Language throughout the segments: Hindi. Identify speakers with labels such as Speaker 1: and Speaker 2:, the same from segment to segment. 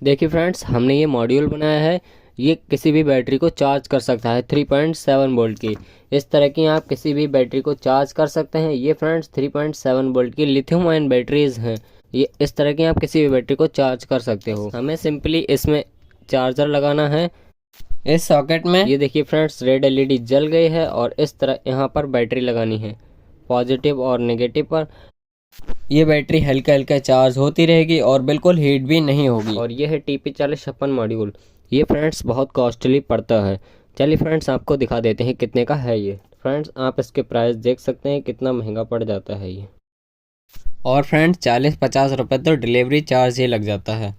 Speaker 1: देखिए फ्रेंड्स, हमने ये मॉड्यूल बनाया है। ये किसी भी बैटरी को चार्ज कर सकता है 3.7 वोल्ट की। इस तरह की आप किसी भी बैटरी को चार्ज कर सकते हैं। ये फ्रेंड्स 3.7 वोल्ट की लिथियम आयन बैटरीज हैं। ये इस तरह की आप किसी भी बैटरी को चार्ज कर सकते हो। हमें सिंपली इसमें चार्जर लगाना है इस सॉकेट में। ये देखिए फ्रेंड्स, रेड एलईडी जल गई है और इस तरह यहाँ पर बैटरी लगानी है, पॉजिटिव और नेगेटिव पर। ये बैटरी हल्का हल्का चार्ज होती रहेगी और बिल्कुल हीट भी नहीं होगी। और ये है TP4056 मॉड्यूल। ये फ्रेंड्स बहुत कॉस्टली पड़ता है। चलिए फ्रेंड्स, आपको दिखा देते हैं कितने का है ये। फ्रेंड्स, आप इसके प्राइस देख सकते हैं कितना महंगा पड़ जाता है ये। और फ्रेंड्स, 40-50 रुपये तो डिलीवरी चार्ज ही लग जाता है।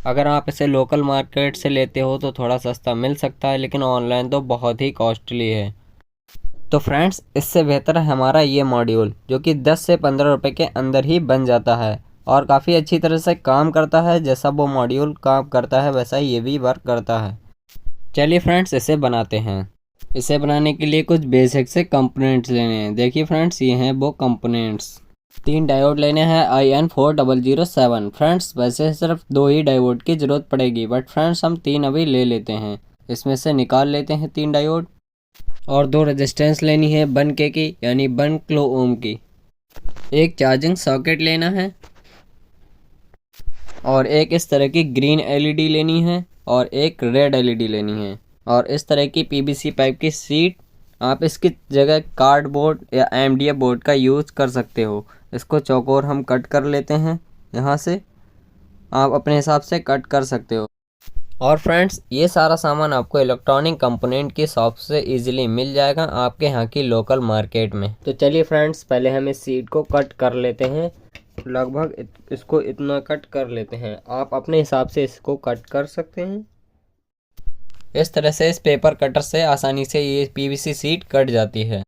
Speaker 1: अगर आप इसे लोकल मार्केट से लेते हो तो थोड़ा सस्ता मिल सकता है, लेकिन ऑनलाइन तो बहुत ही कॉस्टली है। तो फ्रेंड्स, इससे बेहतर है हमारा ये मॉड्यूल, जो कि 10 से 15 रुपए के अंदर ही बन जाता है और काफ़ी अच्छी तरह से काम करता है। जैसा वो मॉड्यूल काम करता है वैसा ये भी वर्क करता है। चलिए फ्रेंड्स, इसे बनाते हैं। इसे बनाने के लिए कुछ बेसिक से कंपोनेंट्स लेने हैं। देखिए फ्रेंड्स, ये हैं वो कंपोनेंट्स। 3 डायोड लेने हैं IN4007। फ्रेंड्स, वैसे सिर्फ 2 ही डायोड की ज़रूरत पड़ेगी, बट फ्रेंड्स हम 3 अभी ले लेते हैं। इसमें से निकाल लेते हैं 3 डायोड। और 2 रेजिस्टेंस लेनी है 1K की, यानी 1 किलो ओम की। एक चार्जिंग सॉकेट लेना है और एक इस तरह की ग्रीन एलईडी लेनी है और एक रेड एलईडी लेनी है। और इस तरह की पीवीसी पाइप की सीट। आप इसकी जगह कार्डबोर्ड या MDF बोर्ड का यूज़ कर सकते हो। इसको चौकोर हम कट कर लेते हैं। यहाँ से आप अपने हिसाब से कट कर सकते हो। और फ्रेंड्स, ये सारा सामान आपको इलेक्ट्रॉनिक कंपोनेंट की शॉप से इजीली मिल जाएगा आपके यहाँ की लोकल मार्केट में। तो चलिए फ्रेंड्स, पहले हम इस सीट को कट कर लेते हैं। लगभग इसको इतना कट कर लेते हैं। आप अपने हिसाब से इसको कट कर सकते हैं। इस तरह से इस पेपर कटर से आसानी से ये PVC सीट कट जाती है।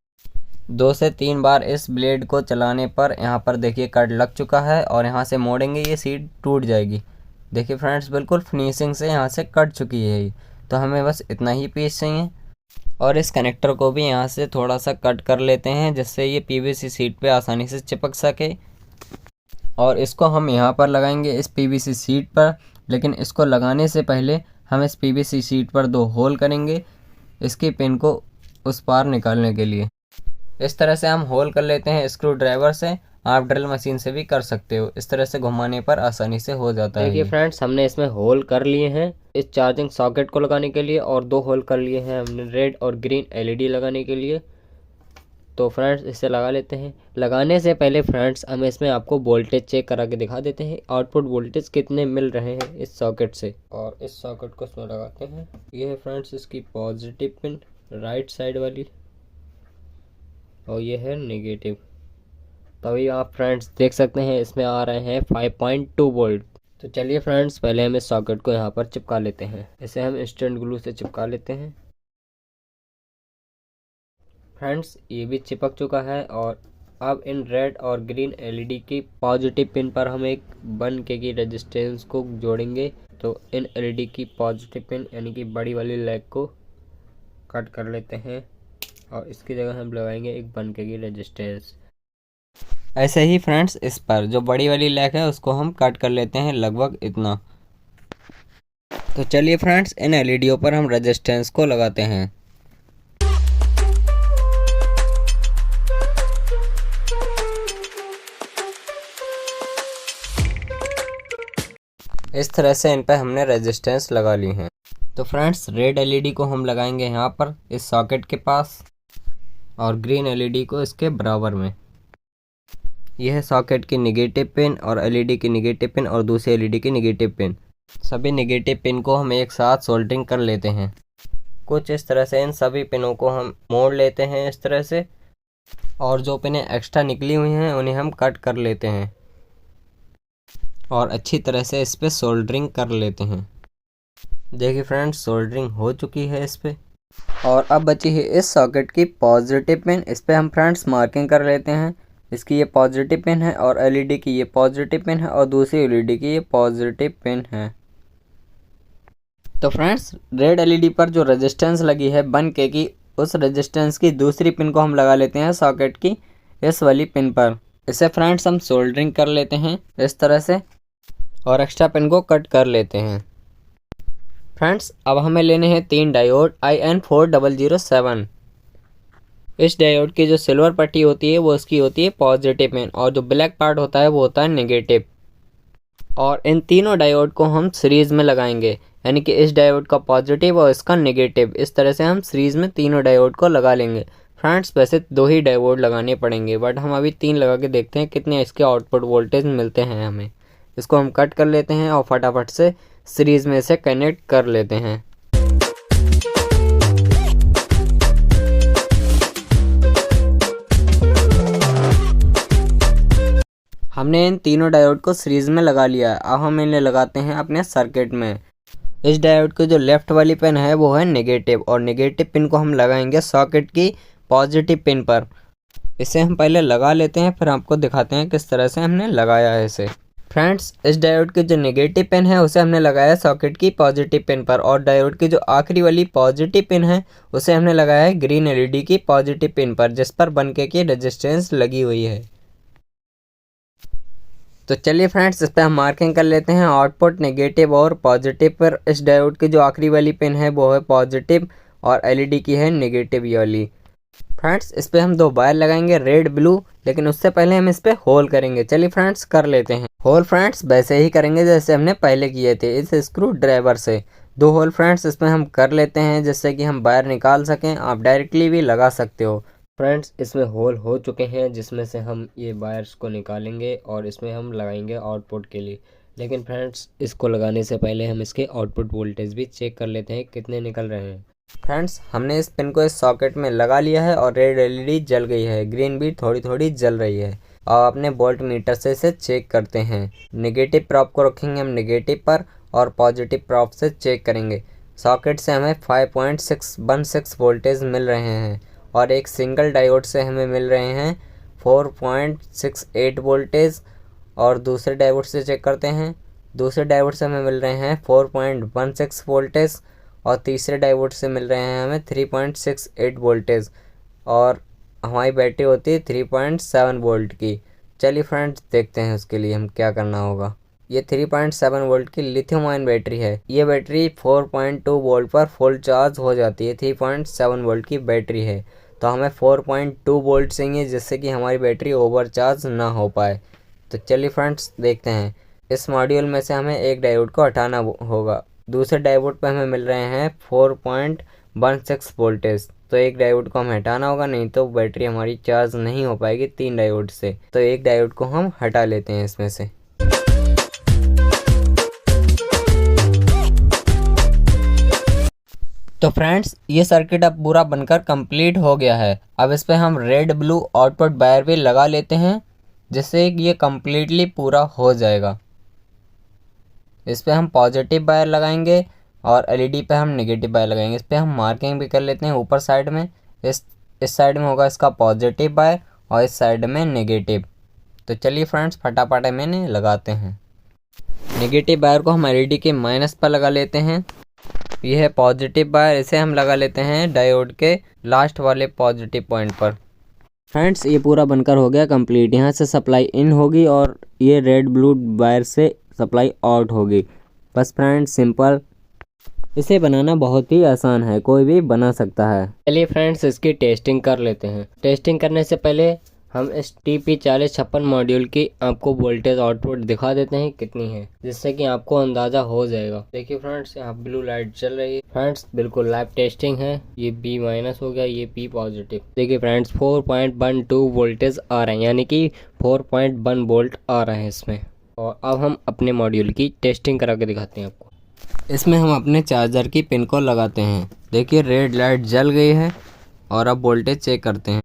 Speaker 1: 2 से 3 बार इस ब्लेड को चलाने पर यहाँ पर देखिए कट लग चुका है और यहाँ से मोड़ेंगे ये सीट टूट जाएगी। देखिए फ्रेंड्स, बिल्कुल फिनिशिंग से यहाँ से कट चुकी है ये। तो हमें बस इतना ही पीस चाहिए। और इस कनेक्टर को भी यहाँ से थोड़ा सा कट कर लेते हैं, जिससे ये PVC सीट पे आसानी से चिपक सके। और इसको हम यहाँ पर लगाएंगे इस PVC सीट पर। लेकिन इसको लगाने से पहले हम इस PVC सीट पर 2 होल करेंगे इसकी पिन को उस पार निकालने के लिए। इस तरह से हम होल कर लेते हैं स्क्रू ड्राइवर से। आप ड्रिल मशीन से भी कर सकते हो। इस तरह से घुमाने पर आसानी से हो जाता है। देखिए फ्रेंड्स, हमने इसमें होल कर लिए हैं इस चार्जिंग सॉकेट को लगाने के लिए, और 2 होल कर लिए हैं हमने रेड और ग्रीन एलईडी लगाने के लिए। तो फ्रेंड्स, इसे लगा लेते हैं। लगाने से पहले फ्रेंड्स, हम इसमें आपको वोल्टेज चेक करा के दिखा देते हैं, आउटपुट वोल्टेज कितने मिल रहे हैं इस सॉकेट से। और इस सॉकेट को इसमें लगाते हैं। ये है फ्रेंड्स इसकी पॉजिटिव पिन, राइट साइड वाली, और ये है नेगेटिव। तभी आप फ्रेंड्स देख सकते हैं इसमें आ रहे हैं 5.2 वोल्ट। तो चलिए फ्रेंड्स, पहले हम इस सॉकेट को यहाँ पर चिपका लेते हैं। इसे हम इंस्टेंट ग्लू से चिपका लेते हैं। फ्रेंड्स, ये भी चिपक चुका है। और अब इन रेड और ग्रीन एलईडी की पॉजिटिव पिन पर हम एक 1K की रेजिस्टेंस को जोड़ेंगे। तो इन एलईडी की पॉजिटिव पिन यानी कि बड़ी वाली लेग को कट कर लेते हैं और इसकी जगह हम लगाएंगे एक 1K की रेजिस्टेंस। ऐसे ही फ्रेंड्स, इस पर जो बड़ी वाली लेग है उसको हम कट कर लेते हैं लगभग इतना। तो चलिए फ्रेंड्स, इन एलईडीओ पर हम रेजिस्टेंस को लगाते हैं। इस तरह से इन पर हमने रेजिस्टेंस लगा ली है। तो फ्रेंड्स, रेड एलईडी को हम लगाएंगे यहाँ पर इस सॉकेट के पास, और ग्रीन एलईडी को इसके बराबर में। यह है सॉकेट की नेगेटिव पिन और एलईडी की नेगेटिव पिन और दूसरी एलईडी की नेगेटिव पिन। सभी नेगेटिव पिन को हम एक साथ सोल्डरिंग कर लेते हैं। कुछ इस तरह से इन सभी पिनों को हम मोड़ लेते हैं इस तरह से, और जो पिनें एक्स्ट्रा निकली हुई हैं उन्हें हम कट कर लेते हैं और अच्छी तरह से इस पर सोल्डरिंग कर लेते हैं। देखिए फ्रेंड्स, सोल्डरिंग हो चुकी है इस पर। और अब बची है इस सॉकेट की पॉजिटिव पिन। इस पर हम फ्रेंड्स मार्किंग कर लेते हैं। इसकी ये पॉजिटिव पिन है और एलईडी की ये पॉजिटिव पिन है और दूसरी एलईडी की ये पॉजिटिव पिन है। तो फ्रेंड्स, रेड एलईडी पर जो रेजिस्टेंस लगी है 1K की, उस रेजिस्टेंस की दूसरी पिन को हम लगा लेते हैं सॉकेट की इस वाली पिन पर। इसे फ्रेंड्स हम सोल्डरिंग कर लेते हैं इस तरह से। और एक्स्ट्रा पिन को कट कर लेते हैं। फ्रेंड्स अब हमें लेने हैं 3 डायोड IN4007। इस डायोड की जो सिल्वर पट्टी होती है वो इसकी होती है पॉजिटिव पिन और जो ब्लैक पार्ट होता है वो होता है नेगेटिव। और इन तीनों डायोड को हम सीरीज़ में लगाएंगे, यानी कि इस डायोड का पॉजिटिव और इसका नेगेटिव, इस तरह से हम सीरीज़ में तीनों डायोड को लगा लेंगे। फ्रेंड्स वैसे 2 ही डायोड लगाने पड़ेंगे, बट हम अभी 3 लगा के देखते हैं कितने इसके आउटपुट वोल्टेज मिलते हैं हमें। इसको हम कट कर लेते हैं और फटाफट से सीरीज़ में इसे कनेक्ट कर लेते हैं। हमने इन तीनों डायोड को सीरीज़ में लगा लिया है। अब हम इन्हें लगाते हैं अपने सर्किट में। इस डायोड की जो लेफ़्ट वाली पिन है वो है नेगेटिव और नेगेटिव पिन को हम लगाएंगे सॉकेट की पॉजिटिव पिन पर। इसे हम पहले लगा लेते हैं, फिर आपको दिखाते हैं किस तरह से हमने लगाया है इसे। फ्रेंड्स इस डायोड की जो नेगेटिव पिन है उसे हमने लगाया सॉकेट की पॉजिटिव पिन पर और डायोड की जो आखिरी वाली पॉजिटिव पिन है उसे हमने लगाया है ग्रीन LED की पॉजिटिव पिन पर, जिस पर 1K की रेजिस्टेंस लगी हुई है। तो चलिए फ्रेंड्स इस पर हम मार्किंग कर लेते हैं आउटपुट नेगेटिव और पॉजिटिव पर। इस डायोड की जो आखिरी वाली पिन है वो है पॉजिटिव और LED की है नेगेटिव वाली। फ्रेंड्स इस पर हम 2 वायर लगाएंगे रेड ब्लू, लेकिन उससे पहले हम इस पर होल करेंगे। चलिए फ्रेंड्स कर लेते हैं होल। फ्रेंड्स वैसे ही करेंगे जैसे हमने पहले किए थे, इस स्क्रू ड्राइवर से 2 होल फ्रेंड्स इसमें हम कर लेते हैं, जिससे कि हम वायर निकाल सकें। आप डायरेक्टली भी लगा सकते हो। फ्रेंड्स इसमें होल हो चुके हैं, जिसमें से हम ये वायर्स को निकालेंगे और इसमें हम लगाएंगे आउटपुट के लिए। लेकिन फ्रेंड्स इसको लगाने से पहले हम इसके आउटपुट वोल्टेज भी चेक कर लेते हैं कितने निकल रहे हैं। फ्रेंड्स हमने इस पिन को इस सॉकेट में लगा लिया है और रेड LED जल गई है, ग्रीन भी थोड़ी थोड़ी जल रही है। और अपने वोल्ट मीटर से इसे चेक करते हैं। नेगेटिव प्रॉप को रखेंगे हम नेगेटिव पर और पॉजिटिव प्रॉप से चेक करेंगे। सॉकेट से हमें 5.616 वोल्टेज मिल रहे हैं और एक सिंगल डायोड से हमें मिल रहे हैं 4.68 वोल्टेज। और दूसरे डायोड से चेक करते हैं, दूसरे डायोड से हमें मिल रहे हैं 4.16 वोल्टेज और तीसरे डायोड से मिल रहे हैं हमें 3.68 वोल्टेज। और हमारी बैटरी होती है 3.7 वोल्ट की। चलिए फ्रेंड्स देखते हैं उसके लिए हम क्या करना होगा। ये 3.7 वोल्ट की लिथियम आयन बैटरी है। ये बैटरी 4.2 वोल्ट पर फुल चार्ज हो जाती है। 3.7 वोल्ट की बैटरी है, तो हमें 4.2 वोल्ट चाहिए, जिससे कि हमारी बैटरी ओवर चार्ज ना हो पाए। तो चलिए फ्रेंड्स देखते हैं। इस मॉड्यूल में से हमें एक डायोड को हटाना होगा। दूसरे डायोड पर हमें मिल रहे हैं 4.16 वोल्टेज, तो एक डायोड को हमें हटाना होगा, नहीं तो बैटरी हमारी चार्ज नहीं हो पाएगी 3 डायोड से। तो एक डायोड को हम हटा लेते हैं इसमें से। तो फ्रेंड्स ये सर्किट अब पूरा बनकर कंप्लीट हो गया है। अब इस पर हम रेड ब्लू आउटपुट वायर भी लगा लेते हैं, जिससे ये कम्प्लीटली पूरा हो जाएगा। इस पर हम पॉजिटिव वायर लगाएंगे और LED पे हम नेगेटिव वायर लगाएंगे। इस पर हम मार्किंग भी कर लेते हैं ऊपर साइड में। इस साइड में होगा इसका पॉजिटिव वायर और इस साइड में नेगेटिव। तो चलिए फ्रेंड्स फटाफट हम इन्हें लगाते हैं। नेगेटिव वायर को हम LED के माइनस पर लगा लेते हैं। यह है पॉजिटिव वायर, इसे हम लगा लेते हैं डायोड के लास्ट वाले पॉजिटिव पॉइंट पर। फ्रेंड्स ये पूरा बनकर हो गया कंप्लीट। यहाँ से सप्लाई इन होगी और ये रेड ब्लू वायर से सप्लाई आउट होगी। बस फ्रेंड्स सिंपल। इसे बनाना बहुत ही आसान है, कोई भी बना सकता है। चलिए फ्रेंड्स इसकी टेस्टिंग कर लेते हैं। टेस्टिंग करने से पहले हम इस TP4056 मॉड्यूल की आपको वोल्टेज आउटपुट दिखा देते हैं कितनी है, जिससे कि आपको अंदाज़ा हो जाएगा। देखिए फ्रेंड्स यहाँ ब्लू लाइट चल रही है। फ्रेंड्स बिल्कुल लाइव टेस्टिंग है। ये B- हो गया, ये P पॉजिटिव। देखिए फ्रेंड्स 4.12 वोल्टेज आ रहे हैं, यानी कि 4.1 वोल्ट आ रहे हैं इसमें। और अब हम अपने मॉड्यूल की टेस्टिंग करा के दिखाते हैं आपको। इसमें हम अपने चार्जर की पिन को लगाते हैं। देखिए रेड लाइट जल गई है और अब वोल्टेज चेक करते हैं।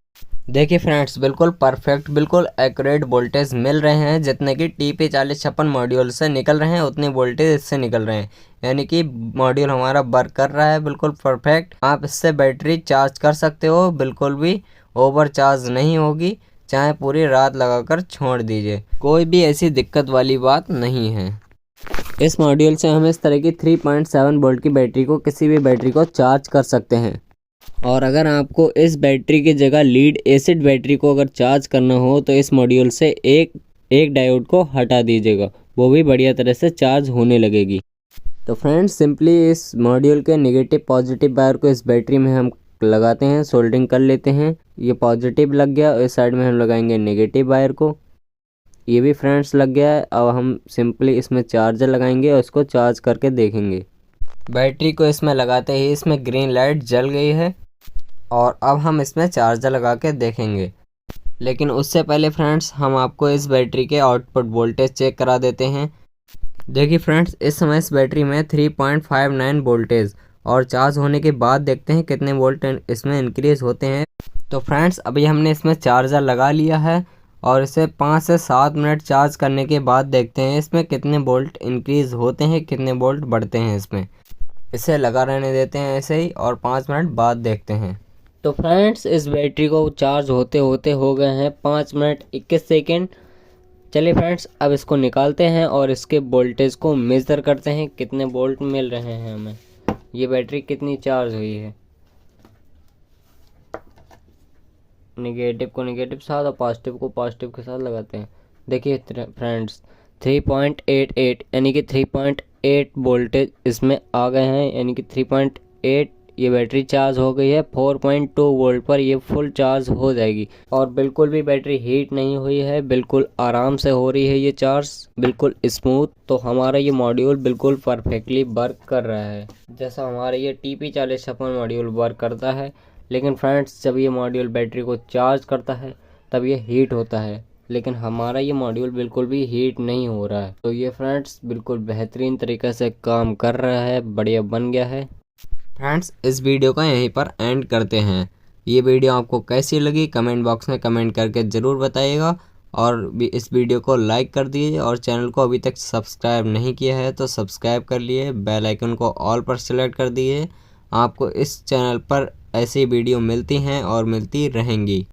Speaker 1: देखिए फ्रेंड्स बिल्कुल परफेक्ट, बिल्कुल एक्यूरेट वोल्टेज मिल रहे हैं। जितने कि TP4056 मॉड्यूल से निकल रहे हैं उतने वोल्टेज इससे निकल रहे हैं, यानी कि मॉड्यूल हमारा वर्क कर रहा है बिल्कुल परफेक्ट। आप इससे बैटरी चार्ज कर सकते हो, बिल्कुल भी ओवर चार्ज नहीं होगी, चाहे पूरी रात लगाकर छोड़ दीजिए, कोई भी ऐसी दिक्कत वाली बात नहीं है। इस मॉड्यूल से हम इस तरह की 3.7 वोल्ट की बैटरी को किसी भी बैटरी को चार्ज कर सकते हैं। और अगर आपको इस बैटरी की जगह लीड एसिड बैटरी को अगर चार्ज करना हो तो इस मॉड्यूल से एक डायोड को हटा दीजिएगा। वो भी बढ़िया तरह से चार्ज होने लगेगी। तो फ्रेंड्स सिंपली इस मॉड्यूल के नेगेटिव पॉजिटिव वायर को इस बैटरी में हम लगाते हैं, सोल्डरिंग कर लेते हैं। ये पॉजिटिव लग गया और इस साइड में हम लगाएंगे नेगेटिव वायर को, ये भी फ्रेंड्स लग गया है। अब हम सिंपली इसमें चार्जर लगाएंगे और इसको चार्ज करके देखेंगे। बैटरी को इसमें लगाते ही इसमें ग्रीन लाइट जल गई है और अब हम इसमें चार्जर लगा के देखेंगे। लेकिन उससे पहले फ्रेंड्स हम आपको इस बैटरी के आउटपुट वोल्टेज चेक करा देते हैं। देखिए फ्रेंड्स, इस समय इस बैटरी में 3.59 वोल्टेज और चार्ज होने के बाद देखते हैं कितने वोल्ट इसमें इंक्रीज़ होते हैं। तो फ्रेंड्स अभी हमने इसमें चार्जर लगा लिया है और इसे 5 से 7 मिनट चार्ज करने के बाद देखते हैं इसमें कितने वोल्ट इंक्रीज़ होते हैं, कितने वोल्ट बढ़ते हैं इसमें। इसे लगा रहने देते हैं ऐसे ही और 5 मिनट बाद देखते हैं। तो फ्रेंड्स इस बैटरी को चार्ज होते होते हो गए हैं 5 मिनट 21 सेकेंड। चलिए फ्रेंड्स अब इसको निकालते हैं और इसके वोल्टेज को मेज़र करते हैं कितने वोल्ट मिल रहे हैं हमें, ये बैटरी कितनी चार्ज हुई है। नेगेटिव को नेगेटिव साथ और पॉजिटिव को पॉजिटिव के साथ लगाते हैं। देखिए फ्रेंड्स 3.88 यानी कि 3.8 वोल्टेज इसमें आ गए हैं, यानी कि 3.8 ये बैटरी चार्ज हो गई है। 4.2 वोल्ट पर ये फुल चार्ज हो जाएगी और बिल्कुल भी बैटरी हीट नहीं हुई है, बिल्कुल आराम से हो रही है ये चार्ज, बिल्कुल स्मूथ। तो हमारा ये मॉड्यूल बिल्कुल परफेक्टली वर्क कर रहा है जैसा हमारा ये TP4056 मॉड्यूल वर्क करता है। लेकिन फ्रेंड्स जब ये मॉड्यूल बैटरी को चार्ज करता है तब ये हीट होता है, लेकिन हमारा ये मॉड्यूल बिल्कुल भी हीट नहीं हो रहा है। तो ये फ्रेंड्स बिल्कुल बेहतरीन तरीके से काम कर रहा है, बढ़िया बन गया है। फ्रेंड्स इस वीडियो को यहीं पर एंड करते हैं। ये वीडियो आपको कैसी लगी कमेंट बॉक्स में कमेंट करके ज़रूर बताइएगा और भी इस वीडियो को लाइक कर दीजिए और चैनल को अभी तक सब्सक्राइब नहीं किया है तो सब्सक्राइब कर लिए, बेल आइकन को ऑल पर सेलेक्ट कर दिए। आपको इस चैनल पर ऐसी वीडियो मिलती हैं और मिलती रहेंगी।